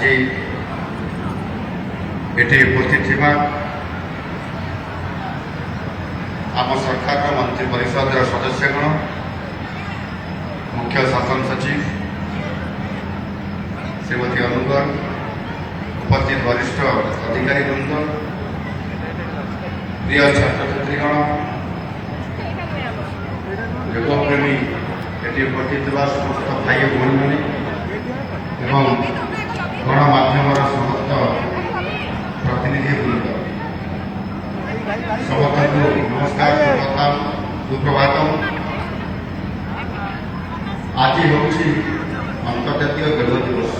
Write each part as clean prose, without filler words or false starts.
आज ये उपस्थित आम सरकार मंत्री परिषद सदस्यगण मुख्य शासन सचिव श्रीमती अनुगर उपस्थित वरिष्ठ अधिकारी वृंद प्रिय छात्र छात्रीगण योगप्रेमी ये उपस्थित समस्त भाई भौणी मैंने गणमाध्यम समस्त प्रतिनिधि वृंद समस्त नमस्कार सुप्रभात सुप्रभात। आज हूँ अंतर्जातीय योग दिवस।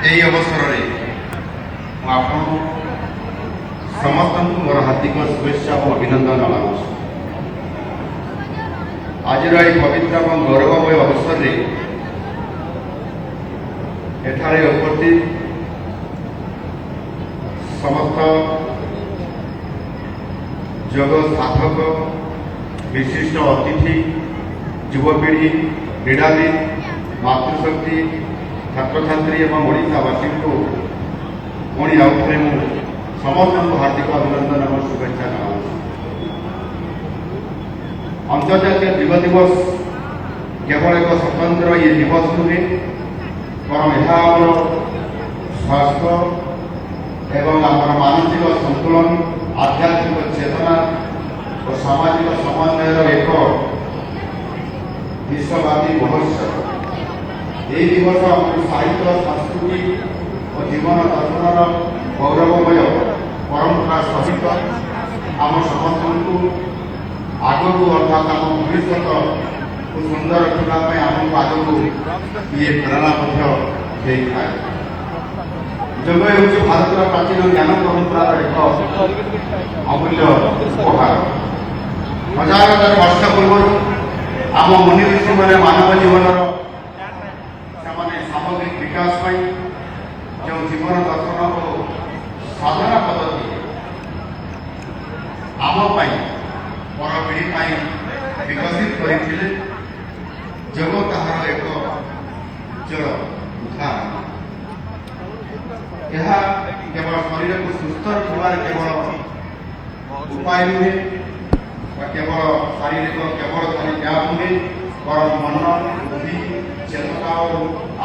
यही अवसर में समस्त मोर हार्दिक शुभेच्छा और अभिनंदन जनाऊँ। आज पवित्र और गौरवमय अवसर में एठारे उपस्थित समस्त योग साधक विशिष्ट अतिथि युवपीढ़ी क्रीड़ाविद मातृशक्ति छात्र छात्री और ओडावासी को पुणी आउ थे समस्त हार्दिक अभिनंदन और शुभेच्छा जनाऊँ। अंतर्जातीय योग दिवस केवल एक स्वतंत्र ये दिवस नुहे बरं यह स्वास्थ्य एवं मानसिक संतुलन आध्यात्मिक चेतना और सामाजिक समन्वयर एक विश्वव्यापी महोत्सव। यही दिवस साहित्य संस्कृति और जीवन दर्शन गौरवमय परंपरा सहित आम समस्त आगक अर्थात आम भविष्य को सुंदर रखापी आमको आगक ये प्रेरणा थाए। योग हूँ भारत प्राचीन ज्ञान परंपरार एक अमूल्य उपहार। हजार हजार वर्ष पूर्व आम मुनि ऋषि मैंने मानव जीवन सामग्रिक विकास जो जीवन दर्शन और साधना पद्धति आम पर पीढ़ी विकसित करते योग ताहार एक उज्जवल उदाहरण। यह केवल शरीर को सुस्थ रखार केवल उपाय नुहे केवल शारीरिक केवल खाली व्यायाम नुहे बरं मन बुद्धि चेतना और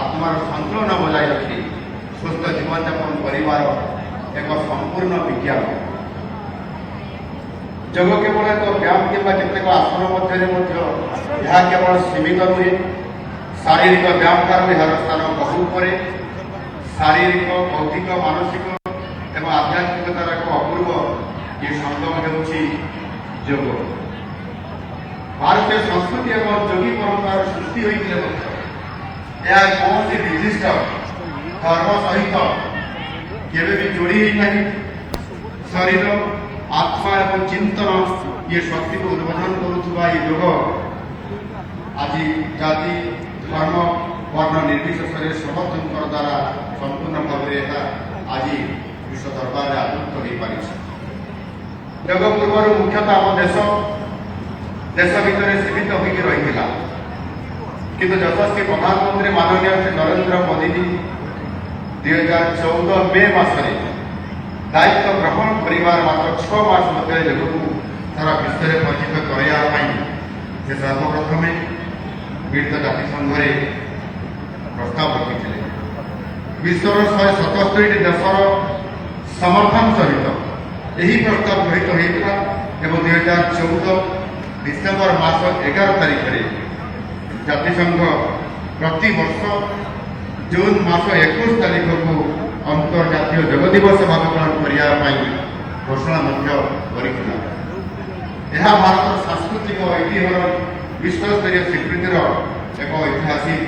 आत्मार संतुलन बजाय रखी सुस्थ जीवन यापन कर एक संपूर्ण विज्ञान। योग केवल एक व्यायाम कि केतक आसन मध्य यह केवल सीमित नुहे शारीरिक व्यायाम ठार यार स्थान बहु परे शारीरिक बौद्धिक मानसिक एवं आध्यात्मिकतार एक अपूर्व ये संगम योग। भारतीय संस्कृति और योगी परंपरार सृष्टि होते यह कौन सी निर्दिष्ट धर्म सहित केवे भी जोड़ी नहीं। शरीर आत्मा और चिंतन ये शक्ति को उद्बोधन करुवा ये योग आज जाति धर्म वर्ण निर्विशेष समस्त द्वारा संपूर्ण भाव आज विश्व दरबार में आदृत हो पारी। योग पूर्व मुख्यतः आम देश भितर सीमित होकर रही किंतु यशस्वी प्रधानमंत्री माननीय श्री नरेंद्र मोदी जी 2014 मे मासरे दायित्व ग्रहण कर मात्र 6 मास मध्य योग को सारा विश्व में परिचित कराइवाई से सर्वप्रथम मिलित जातिसंघ प्रस्ताव रखी। विश्वर 177 देशर समर्थन सहित यही प्रस्ताव गृहीत होता एवं 2014 डिसेम्बर मास 11 तारिख में जातिसंघ प्रति वर्ष जून मास 21 तारिख को अंतर्जातीय योग दिवस भाव ग्रहण करने घोषणा करता। यह भारत सांस्कृतिक ऐतिह्यर विश्वस्तरीय स्वीकृतिर एक ऐतिहासिक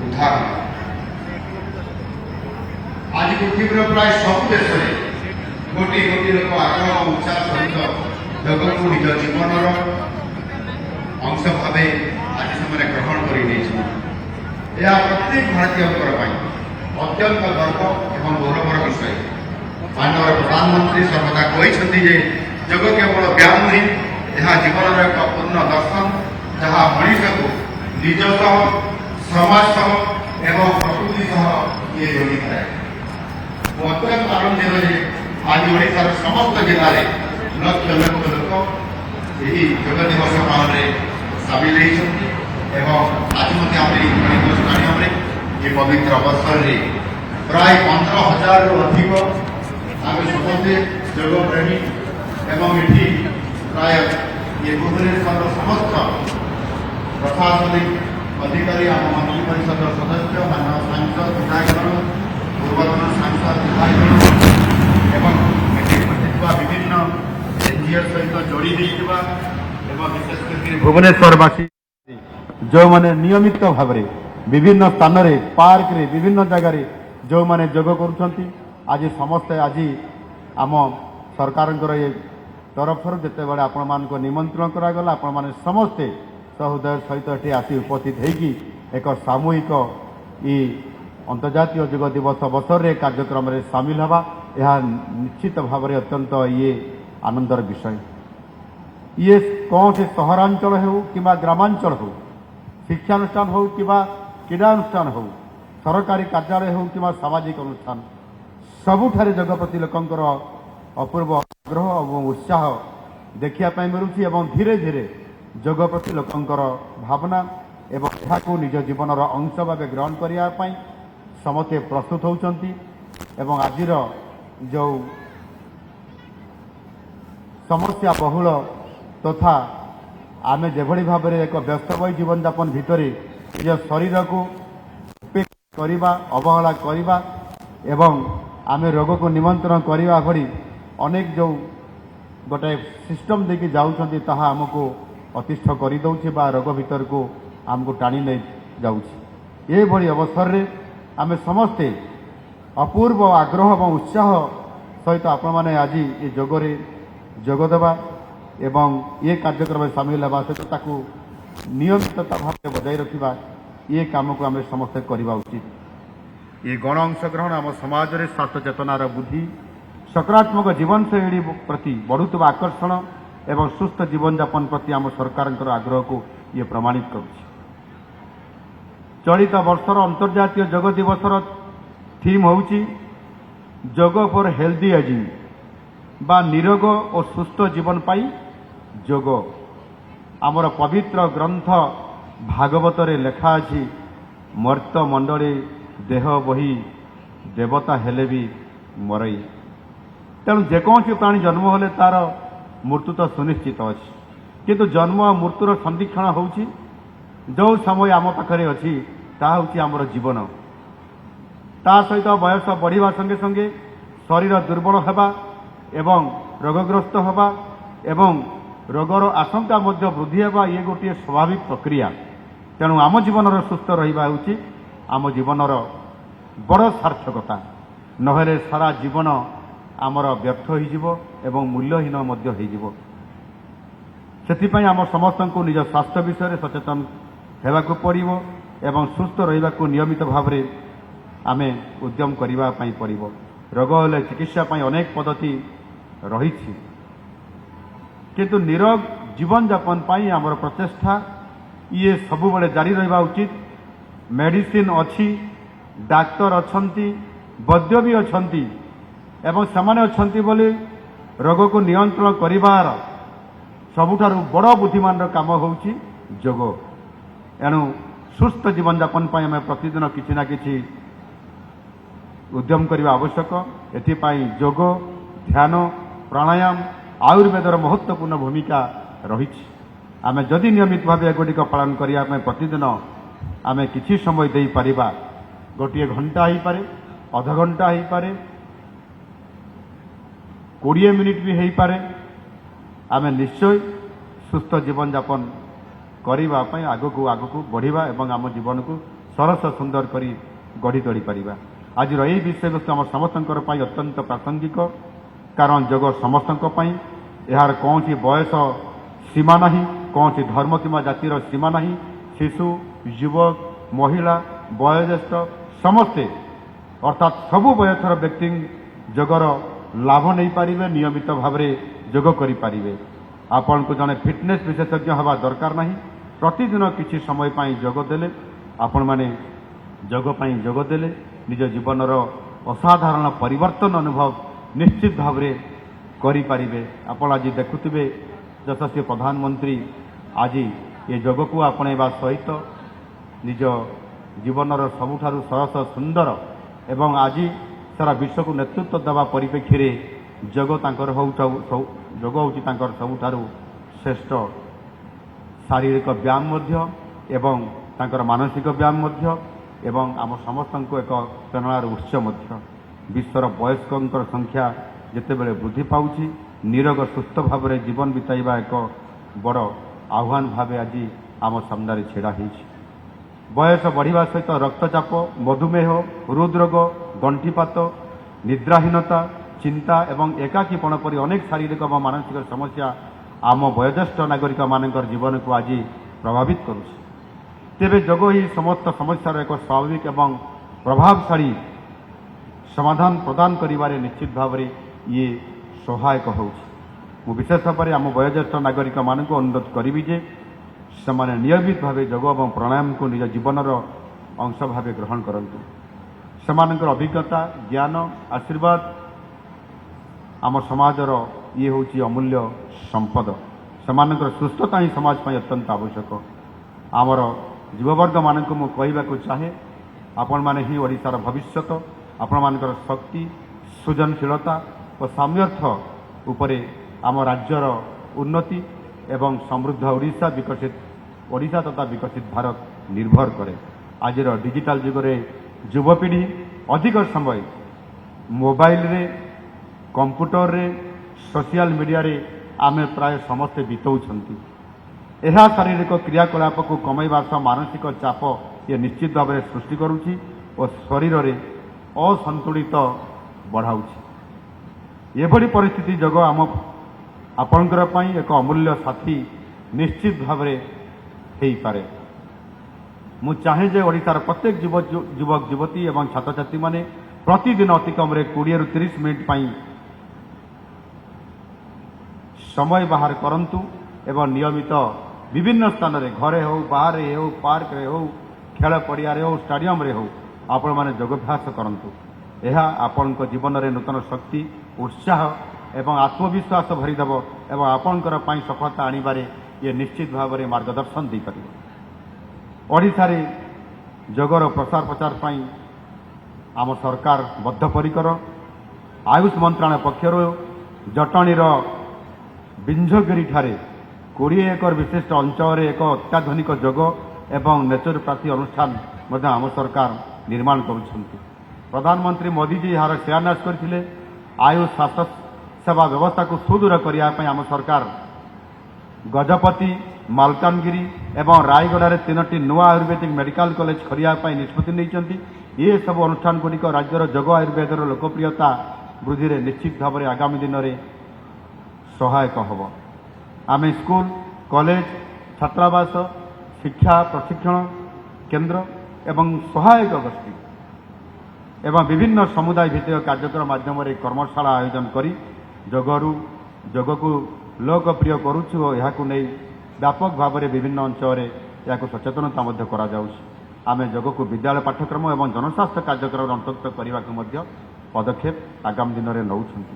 उदाहरण। आज पृथ्वी प्राय सब देश में कोटी कोटी लोक आग्रह और उत्साह सहित योग को निज जीवन अंश भाव आज समय ग्रहण कर प्रत्येक भारतीय अत्यंत गर्व एवं गौरवर विषय। माननीय प्रधानमंत्री सर्वदा कहते योग केवल व्यायाम नुहे यह जीवन एक पूर्ण दर्शन जहाँ मनुष्य को निज समाज एवं प्रकृति ये जोड़िଥାଏ ମୁଁ ଅତ୍ୟନ୍ତ ଆନନ୍ଦିତ ଯେ ଆଜି ଓଡ଼ିଶାର ସମସ୍ତ ଜିଲ୍ଲାରେ ଲକ୍ଷ ଲକ୍ଷ ଲୋକ ଏହି ଯୋଗ ଦିବସ ପାଳନରେ ସାମିଲ ହୋଇଛନ୍ତି ଏବଂ ଆଜି ମଧ୍ୟ ଆମର ଏହି କଳିଙ୍ଗ ଷ୍ଟାଡିୟମରେ ଏ ପବିତ୍ର ଅବସରରେ ପ୍ରାୟ 15,000ରୁ ଅଧିକ ଆମେ ସମସ୍ତେ ଯୋଗ ପ୍ରେମୀ ଏବଂ ଏଠି ପ୍ରାୟ ଏ ଭୁବନେଶ୍ୱରର ସମସ୍ତ ପ୍ରଶାସନିକ ଅଧିକାରୀ ଆମ ମନ୍ତ୍ରୀ ପରିଷଦର ସଦସ୍ୟ ମାନବ ସାଂସଦ ବିଧାୟକଗଣ ପୂର୍ବତନ ସାଂସଦ ବିଧାୟକଗଣ ଏବଂ ଏଠି ଘଟିଥିବା ବିଭିନ୍ନ ଏନଜିଓ ସହିତ ଯୋଡ଼ି ଦେଇଥିବା ଏବଂ ବିଶେଷ କରି ଭୁବନେଶ୍ୱରବାସୀ ଯେଉଁମାନେ ନିୟମିତ ଭାବରେ ବିଭିନ୍ନ ସ୍ଥାନରେ ପାର୍କରେ ବିଭିନ୍ନ ଜାଗାରେ ଯେଉଁମାନେ ଯୋଗ କରୁଛନ୍ତି ଆଜି ସମସ୍ତେ ଆଜି ଆମ ସରକାରଙ୍କର ଏ ତରଫରୁ ଯେତେବେଳେ ଆପଣମାନଙ୍କୁ ନିମନ୍ତ୍ରଣ କରାଗଲା ଆପଣମାନେ ସମସ୍ତେ ସହୃଦୟ ସହିତ ଏଠି ଆସି ଉପସ୍ଥିତ ହୋଇକି ଏକ ସାମୂହିକ ଇ ଅନ୍ତର୍ଜାତୀୟ ଯୋଗ ଦିବସ ଅବସରରେ କାର୍ଯ୍ୟକ୍ରମରେ ସାମିଲ ହେବା ଏହା ନିଶ୍ଚିତ ଭାବରେ ଅତ୍ୟନ୍ତ ଇଏ ଆନନ୍ଦର ବିଷୟ। ଇଏ କୌଣସି ସହରାଞ୍ଚଳ ହେଉ କିମ୍ବା ଗ୍ରାମାଞ୍ଚଳ ହେଉ ଶିକ୍ଷାନୁଷ୍ଠାନ ହେଉ କିମ୍ବା କ୍ରୀଡ଼ାନୁଷ୍ଠାନ ହେଉ ସରକାରୀ କାର୍ଯ୍ୟାଳୟ ହେଉ କିମ୍ବା ସାମାଜିକ ଅନୁଷ୍ଠାନ ସବୁଠାରେ ଯୋଗ ପ୍ରତି ଲୋକଙ୍କର ଅପୂର୍ବ ଆଗ୍ରହ ଏବଂ ଉତ୍ସାହ ଦେଖିବା ପାଇଁ ମିଳୁଛି ଏବଂ ଧୀରେ ଧୀରେ ଯୋଗ ପ୍ରତି ଲୋକଙ୍କର ଭାବନା ଏବଂ ଏହାକୁ ନିଜ ଜୀବନର ଅଂଶ ଭାବେ ଗ୍ରହଣ କରିବା ପାଇଁ ସମସ୍ତେ ପ୍ରସ୍ତୁତ ହେଉଛନ୍ତି ଏବଂ ଆଜିର ଯେଉଁ ସମସ୍ୟା ବହୁଳ ତଥା ଆମେ ଯେଭଳି ଭାବରେ ଏକ ବ୍ୟସ୍ତମୟ ଜୀବନଯାପନ ଭିତରେ ନିଜ ଶରୀରକୁ କରିବା ଅବହେଳା କରିବା ଏବଂ ଆମେ ରୋଗକୁ ନିମନ୍ତ୍ରଣ କରିବା ଭଳି ଅନେକ ଯେଉଁ ଗୋଟାଏ ସିଷ୍ଟମ ଦେଇକି ଯାଉଛନ୍ତି ତାହା ଆମକୁ ଅତିଷ୍ଠ କରିଦେଉଛି ବା ରୋଗ ଭିତରକୁ ଆମକୁ ଟାଣି ନେଇ ଯାଉଛି। ଏଭଳି ଅବସରରେ ଆମେ ସମସ୍ତେ ଅପୂର୍ବ ଆଗ୍ରହ ଏବଂ ଉତ୍ସାହ ସହିତ ଆପଣମାନେ ଆଜି ଏ ଯୋଗରେ ଯୋଗ ଦେବା ଏବଂ ଏ କାର୍ଯ୍ୟକ୍ରମରେ ସାମିଲ ହେବା ସହିତ ତାକୁ ନିୟମିତତା ଭାବରେ ବଜାୟ ରଖିବା ଏ କାମକୁ ଆମେ ସମସ୍ତେ କରିବା ଉଚିତ। ଏ ଗଣ ଅଂଶଗ୍ରହଣ ଆମ ସମାଜରେ ସ୍ୱାସ୍ଥ୍ୟ ଚେତନାର ବୃଦ୍ଧି ସକାରାତ୍ମକ ଜୀବନଶୈଳୀ ପ୍ରତି ବଢ଼ୁଥିବା ଆକର୍ଷଣ ଏବଂ ସୁସ୍ଥ ଜୀବନଯାପନ ପ୍ରତି ଆମ ସରକାରଙ୍କର ଆଗ୍ରହକୁ ଇଏ ପ୍ରମାଣିତ କରୁଛି। ଚଳିତ ବର୍ଷର ଅନ୍ତର୍ଜାତୀୟ ଯୋଗ ଦିବସର ଥିମ୍ ହେଉଛି ଯୋଗ ଫର୍ ହେଲ୍ଦି ଏଜିଂ ବା ନିରୋଗ ଓ ସୁସ୍ଥ ଜୀବନ ପାଇଁ ଯୋଗ। ଆମର ପବିତ୍ର ଗ୍ରନ୍ଥ ଭାଗବତରେ ଲେଖା ଅଛି ମର୍ତ୍ତ ମଣ୍ଡଳୀ ଦେହ ବହି ଦେବତା ହେଲେ ବି ମରଇ। ତେଣୁ ଯେକୌଣସି ପ୍ରାଣୀ ଜନ୍ମ ହେଲେ ତାର ମୃତ୍ୟୁ ତ ସୁନିଶ୍ଚିତ ଅଛି କିନ୍ତୁ ଜନ୍ମ ଓ ମୃତ୍ୟୁର ସନ୍ଧିକ୍ଷଣ ହେଉଛି ଯେଉଁ ସମୟ ଆମ ପାଖରେ ଅଛି ତାହା ହେଉଛି ଆମର ଜୀବନ। ତା ସହିତ ବୟସ ବଢ଼ିବା ସଙ୍ଗେ ସଙ୍ଗେ ଶରୀର ଦୁର୍ବଳ ହେବା ଏବଂ ରୋଗଗ୍ରସ୍ତ ହେବା ଏବଂ ରୋଗର ଆଶଙ୍କା ମଧ୍ୟ ବୃଦ୍ଧି ହେବା ଇଏ ଗୋଟିଏ ସ୍ୱାଭାବିକ ପ୍ରକ୍ରିୟା। ତେଣୁ ଆମ ଜୀବନର ସୁସ୍ଥ ରହିବା ହେଉଛି ଆମ ଜୀବନର ବଡ଼ ସାର୍ଥକତା। ନହେଲେ ସାରା ଜୀବନ ଆମର ବ୍ୟର୍ଥ ହୋଇଯିବ ଏବଂ ମୂଲ୍ୟହୀନ ମଧ୍ୟ ହୋଇଯିବ। ସେଥିପାଇଁ ଆମ ସମସ୍ତଙ୍କୁ ନିଜ ସ୍ୱାସ୍ଥ୍ୟ ବିଷୟରେ ସଚେତନ ହେବାକୁ ପଡ଼ିବ ଏବଂ ସୁସ୍ଥ ରହିବାକୁ ନିୟମିତ ଭାବରେ ଆମେ ଉଦ୍ୟମ କରିବା ପାଇଁ ପଡ଼ିବ। ରୋଗ ହେଲେ ଚିକିତ୍ସା ପାଇଁ ଅନେକ ପଦ୍ଧତି ରହିଛି କିନ୍ତୁ ନିରୋଗ ଜୀବନଯାପନ ପାଇଁ ଆମର ପ୍ରଚେଷ୍ଟା ଇଏ ସବୁବେଳେ ଜାରି ରହିବା ଉଚିତ। ମେଡିସିନ ଅଛି, ଡାକ୍ତର ଅଛନ୍ତି, ବୈଦ୍ୟ ବି ଅଛନ୍ତି ଏବଂ ସେମାନେ ଅଛନ୍ତି ବୋଲି ରୋଗକୁ ନିୟନ୍ତ୍ରଣ କରିବାର ସବୁଠାରୁ ବଡ଼ ବୁଦ୍ଧିମାନର କାମ ହେଉଛି ଯୋଗ। ଏଣୁ ସୁସ୍ଥ ଜୀବନଯାପନ ପାଇଁ ଆମେ ପ୍ରତିଦିନ କିଛି ନା କିଛି ଉଦ୍ୟମ କରିବା ଆବଶ୍ୟକ। ଏଥିପାଇଁ ଯୋଗ, ଧ୍ୟାନ, ପ୍ରାଣାୟାମ, ଆୟୁର୍ବେଦର ମହତ୍ତ୍ୱପୂର୍ଣ୍ଣ ଭୂମିକା ରହିଛି। ଆମେ ଯଦି ନିୟମିତ ଭାବେ ଏଗୁଡ଼ିକ ପାଳନ କରିବା ପାଇଁ ପ୍ରତିଦିନ ଆମେ କିଛି ସମୟ ଦେଇପାରିବା, ଗୋଟିଏ ଘଣ୍ଟା ହୋଇପାରେ, ଅଧଘଣ୍ଟା ହୋଇପାରେ, 20 ମିନିଟ୍ ବି ହୋଇପାରେ, ଆମେ ନିଶ୍ଚୟ ସୁସ୍ଥ ଜୀବନଯାପନ କରିବା ପାଇଁ ଆଗକୁ ଆଗକୁ ବଢ଼ିବା ଏବଂ ଆମ ଜୀବନକୁ ସରସ ସୁନ୍ଦର କରି ଗଢ଼ି ତୋଳିପାରିବା। ଆଜିର ଏହି ବିଷୟବସ୍ତୁ ଆମ ସମସ୍ତଙ୍କର ପାଇଁ ଅତ୍ୟନ୍ତ ପ୍ରାସଙ୍ଗିକ କାରଣ ଯୋଗ ସମସ୍ତଙ୍କ ପାଇଁ। ଏହାର କୌଣସି ବୟସ ସୀମା ନାହିଁ, କୌଣସି ଧର୍ମ କିମ୍ବା ଜାତିର ସୀମା ନାହିଁ। ଶିଶୁ, ଯୁବକ, ମହିଳା, ବୟୋଜ୍ୟେଷ୍ଠ ସମସ୍ତେ ଅର୍ଥାତ୍ ସବୁ ବୟସର ବ୍ୟକ୍ତି ଯୋଗର ଲାଭ ନେଇପାରିବେ, ନିୟମିତ ଭାବରେ ଯୋଗ କରିପାରିବେ। ଆପଣଙ୍କୁ ଜଣେ ଫିଟନେସ୍ ବିଶେଷଜ୍ଞ ହେବା ଦରକାର ନାହିଁ। ପ୍ରତିଦିନ କିଛି ସମୟ ପାଇଁ ଯୋଗ ଦେଲେ ଆପଣମାନେ ଯୋଗ ପାଇଁ ଯୋଗ ଦେଲେ ନିଜ ଜୀବନର ଅସାଧାରଣ ପରିବର୍ତ୍ତନ ଅନୁଭବ ନିଶ୍ଚିତ ଭାବରେ କରିପାରିବେ। ଆପଣ ଆଜି ଦେଖୁଥିବେ ଯଶସ୍ୱୀ ପ୍ରଧାନମନ୍ତ୍ରୀ ଆଜି ଏ ଯୋଗକୁ ଆପଣେଇବା ସହିତ ନିଜ ଜୀବନର ସବୁଠାରୁ ସରସ ସୁନ୍ଦର ଏବଂ ଆଜି ସାରା ବିଶ୍ୱକୁ ନେତୃତ୍ୱ ଦେବା ପରିପ୍ରେକ୍ଷୀରେ ଯୋଗ ହେଉଛି ତାଙ୍କର ସବୁଠାରୁ ଶ୍ରେଷ୍ଠ ଶାରୀରିକ ବ୍ୟାୟାମ ମଧ୍ୟ ଏବଂ ତାଙ୍କର ମାନସିକ ବ୍ୟାୟାମ ମଧ୍ୟ ଏବଂ ଆମ ସମସ୍ତଙ୍କୁ ଏକ ପ୍ରେରଣାର ଉତ୍ସ ମଧ୍ୟ। ବିଶ୍ୱର ବୟସ୍କଙ୍କର ସଂଖ୍ୟା ଯେତେବେଳେ ବୃଦ୍ଧି ପାଉଛି ନିରୋଗ ସୁସ୍ଥ ଭାବରେ ଜୀବନ ବିତାଇବା ଏକ ବଡ଼ ଆହ୍ୱାନ ଭାବେ ଆଜି ଆମ ସାମ୍ନାରେ ଛିଡ଼ା ହୋଇଛି। ବୟସ ବଢ଼ିବା ସହିତ ରକ୍ତଚାପ, ମଧୁମେହ, ହୃଦରୋଗ, ଗଣ୍ଠିପାତ, ନିଦ୍ରାହୀନତା, ଚିନ୍ତା ଏବଂ ଏକାକୀପଣ ପରି ଅନେକ ଶାରୀରିକ ଏବଂ ମାନସିକ ସମସ୍ୟା ଆମ ବୟୋଜ୍ୟେଷ୍ଠ ନାଗରିକମାନଙ୍କର ଜୀବନକୁ ଆଜି ପ୍ରଭାବିତ କରୁଛି। ତେବେ ଯୋଗ ଏହି ସମସ୍ତ ସମସ୍ୟାର ଏକ ସ୍ୱାଭାବିକ ଏବଂ ପ୍ରଭାବଶାଳୀ ସମାଧାନ ପ୍ରଦାନ କରିବାରେ ନିଶ୍ଚିତ ଭାବରେ ଇଏ ସହାୟକ ହେଉଛି। ମୁଁ ବିଶେଷ ଭାବରେ ଆମ ବୟୋଜ୍ୟେଷ୍ଠ ନାଗରିକମାନଙ୍କୁ ଅନୁରୋଧ କରିବି ଯେ ସେମାନେ ନିୟମିତ ଭାବେ ଯୋଗ ଏବଂ ପ୍ରାଣାୟାମକୁ ନିଜ ଜୀବନର ଅଂଶ ଭାବେ ଗ୍ରହଣ କରନ୍ତୁ। ସେମାନଙ୍କର ଅଭିଜ୍ଞତା, ଜ୍ଞାନ, ଆଶୀର୍ବାଦ ଆମ ସମାଜର ଇଏ ହେଉଛି ଅମୂଲ୍ୟ ସମ୍ପଦ। ସେମାନଙ୍କର ସୁସ୍ଥତା ହିଁ ସମାଜ ପାଇଁ ଅତ୍ୟନ୍ତ ଆବଶ୍ୟକ। ଆମର ଯୁବବର୍ଗମାନଙ୍କୁ ମୁଁ କହିବାକୁ ଚାହେଁ, ଆପଣମାନେ ହିଁ ଓଡ଼ିଶାର ଭବିଷ୍ୟତ। ଆପଣମାନଙ୍କର ଶକ୍ତି, ସୃଜନଶୀଳତା ଓ ସାମର୍ଥ୍ୟ ଉପରେ ଆମ ରାଜ୍ୟର ଉନ୍ନତି ଏବଂ ସମୃଦ୍ଧ ଓଡ଼ିଶା ତଥା ବିକଶିତ ଭାରତ ନିର୍ଭର କରେ। ଆଜିର ଡିଜିଟାଲ ଯୁଗରେ ଯୁବପିଢ଼ି ଅଧିକ ସମୟ ମୋବାଇଲରେ, କମ୍ପ୍ୟୁଟରରେ, ସୋସିଆଲ ମିଡ଼ିଆରେ ଆମେ ପ୍ରାୟ ସମସ୍ତେ ବିତାଉଛନ୍ତି। ଏହା ଶାରୀରିକ କ୍ରିୟାକଳାପକୁ କମାଇବା ସହ ମାନସିକ ଚାପ ଇଏ ନିଶ୍ଚିତ ଭାବରେ ସୃଷ୍ଟି କରୁଛି ଓ ଶରୀରରେ ଅସନ୍ତୁଳିତ ବଢ଼ାଉଛି। ଏଭଳି ପରିସ୍ଥିତି ଯୋଗ ଆପଣଙ୍କର ପାଇଁ ଏକ ଅମୂଲ୍ୟ ସାଥୀ ନିଶ୍ଚିତ ଭାବରେ ହେଇପାରେ। ମୁଁ ଚାହେଁ ଯେ ଓଡ଼ିଶାର ପ୍ରତ୍ୟେକ ଯୁବକ ଯୁବତୀ ଏବଂ ଛାତ୍ରଛାତ୍ରୀମାନେ ପ୍ରତିଦିନ ଅତି କମରେ 20ରୁ 30 ମିନିଟ୍ ପାଇଁ ସମୟ ବାହାର କରନ୍ତୁ ଏବଂ ନିୟମିତ ବିଭିନ୍ନ ସ୍ଥାନରେ ଘରେ ହେଉ, ବାହାରେ ହେଉ, ପାର୍କରେ ହେଉ, ଖେଳ ପଡ଼ିଆରେ ହେଉ, ଷ୍ଟାଡିୟମରେ ହେଉ ଆପଣମାନେ ଯୋଗାଭ୍ୟାସ କରନ୍ତୁ। ଏହା ଆପଣଙ୍କ ଜୀବନରେ ନୂତନ ଶକ୍ତି, ଉତ୍ସାହ ଏବଂ ଆତ୍ମବିଶ୍ୱାସ ଭରିଦେବ ଏବଂ ଆପଣଙ୍କର ପାଇଁ ସଫଳତା ଆଣିବାରେ ଇଏ ନିଶ୍ଚିତ ଭାବରେ ମାର୍ଗଦର୍ଶନ ଦେଇପାରିବ। ଓଡ଼ିଶାରେ ଯୋଗର ପ୍ରସାର ପ୍ରଚାର ପାଇଁ ଆମ ସରକାର ବଦ୍ଧପରିକର। ଆୟୁଷ ମନ୍ତ୍ରଣାଳୟ ପକ୍ଷରୁ ଜଟଣୀର ବିଞ୍ଝଗିରିଠାରେ 20 ଏକର ବିଶିଷ୍ଟ ଅଞ୍ଚଳରେ ଏକ ଅତ୍ୟାଧୁନିକ ଯୋଗ ଏବଂ ନେଚୁରୋପାଥି ଅନୁଷ୍ଠାନ ମଧ୍ୟ ଆମ ସରକାର ନିର୍ମାଣ କରୁଛନ୍ତି। ପ୍ରଧାନମନ୍ତ୍ରୀ ମୋଦିଜୀ ଏହାର ଶିଳାନ୍ୟାସ କରିଥିଲେ। ଆୟୁଷ ସ୍ୱାସ୍ଥ୍ୟ ସେବା ବ୍ୟବସ୍ଥାକୁ ସୁଦୃଢ଼ କରିବା ପାଇଁ ଆମ ସରକାର ଗଜପତି, ମାଲକାନଗିରି ଏବଂ ରାୟଗଡ଼ାରେ 3ଟି ନୂଆ ଆୟୁର୍ବେଦିକ ମେଡିକାଲ କଲେଜ କରିବା ପାଇଁ ନିଷ୍ପତ୍ତି ନେଇଛନ୍ତି। ଏସବୁ ଅନୁଷ୍ଠାନଗୁଡ଼ିକ ରାଜ୍ୟର ଯୋଗ ଆୟୁର୍ବେଦର ଲୋକପ୍ରିୟତା ବୃଦ୍ଧିରେ ନିଶ୍ଚିତ ଭାବରେ ଆଗାମୀ ଦିନରେ ସହାୟକ ହେବ। ଆମେ ସ୍କୁଲ, କଲେଜ, ଛାତ୍ରାବାସ, ଶିକ୍ଷା ପ୍ରଶିକ୍ଷଣ କେନ୍ଦ୍ର ଏବଂ ସହାୟକ ଗୋଷ୍ଠୀ ଏବଂ ବିଭିନ୍ନ ସମୁଦାୟ ଭିତ୍ତିକ କାର୍ଯ୍ୟକ୍ରମ ମାଧ୍ୟମରେ କର୍ମଶାଳା ଆୟୋଜନ କରି ଯୋଗକୁ ଲୋକପ୍ରିୟ କରୁଛୁ ଓ ଏହାକୁ ନେଇ ବ୍ୟାପକ ଭାବରେ ବିଭିନ୍ନ ଅଞ୍ଚଳରେ ଏହାକୁ ସଚେତନତା ମଧ୍ୟ କରାଯାଉଛି। ଆମେ ଯୋଗକୁ ବିଦ୍ୟାଳୟ ପାଠ୍ୟକ୍ରମ ଏବଂ ଜନସ୍ୱାସ୍ଥ୍ୟ କାର୍ଯ୍ୟକ୍ରମରେ ଅନ୍ତର୍ଭୁକ୍ତ କରିବାକୁ ମଧ୍ୟ ପଦକ୍ଷେପ ଆଗାମୀ ଦିନରେ ନେଉଛନ୍ତି।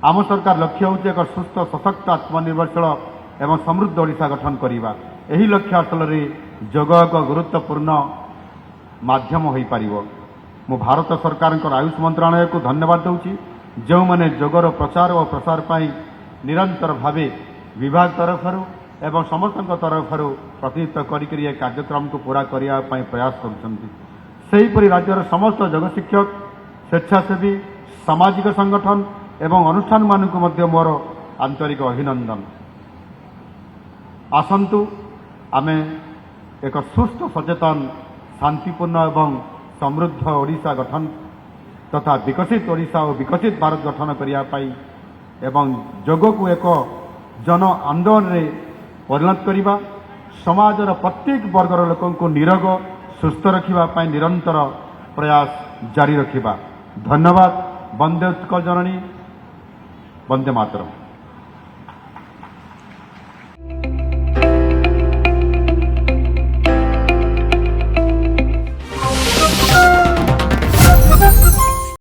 ଆମ ସରକାର ଲକ୍ଷ୍ୟ ହେଉଛି ଏକ ସୁସ୍ଥ, ସଶକ୍ତ, ଆତ୍ମନିର୍ଭରଶୀଳ ଏବଂ ସମୃଦ୍ଧ ଓଡ଼ିଶା ଗଠନ କରିବା। ଏହି ଲକ୍ଷ୍ୟ ହାସଲରେ ଯୋଗ ଏକ ଗୁରୁତ୍ୱପୂର୍ଣ୍ଣ ମାଧ୍ୟମ ହୋଇପାରିବ। ମୁଁ ଭାରତ ସରକାରଙ୍କର ଆୟୁଷ ମନ୍ତ୍ରଣାଳୟକୁ ଧନ୍ୟବାଦ ଦେଉଛି, ଯେଉଁମାନେ ଯୋଗର ପ୍ରଚାର ଓ ପ୍ରସାର ପାଇଁ ନିରନ୍ତର ଭାବେ ବିଭାଗ ତରଫରୁ ଏବଂ ସମସ୍ତଙ୍କ ତରଫରୁ ପ୍ରତିନିଧିତ୍ୱ କରିକରି ଏ କାର୍ଯ୍ୟକ୍ରମକୁ ପୂରା କରିବା ପାଇଁ ପ୍ରୟାସ କରୁଛନ୍ତି। ସେହିପରି ରାଜ୍ୟର ସମସ୍ତ ଯୋଗ ଶିକ୍ଷକ, ସ୍ୱେଚ୍ଛାସେବୀ, ସାମାଜିକ ସଂଗଠନ ଏବଂ ଅନୁଷ୍ଠାନମାନଙ୍କୁ ମଧ୍ୟ ମୋର ଆନ୍ତରିକ ଅଭିନନ୍ଦନ। ଆସନ୍ତୁ ଆମେ ଏକ ସୁସ୍ଥ, ସଚେତନ, ଶାନ୍ତିପୂର୍ଣ୍ଣ ଏବଂ ସମୃଦ୍ଧ ଓଡ଼ିଶା ଗଠନ ତଥା ବିକଶିତ ଓଡ଼ିଶା ଓ ବିକଶିତ ଭାରତ ଗଠନ କରିବା ପାଇଁ ଏବଂ ଯୋଗକୁ ଏକ ଜନ ଆନ୍ଦୋଳନରେ ପରିଣତ କରିବା, ସମାଜର ପ୍ରତ୍ୟେକ ବର୍ଗର ଲୋକଙ୍କୁ ନିରୋଗ ସୁସ୍ଥ ରଖିବା ପାଇଁ ନିରନ୍ତର ପ୍ରୟାସ ଜାରି ରଖିବା। ଧନ୍ୟବାଦ। ବନ୍ଦେ ଉତ୍କଳ ଜନନୀ, ବନ୍ଦେ ମାତରମ୍।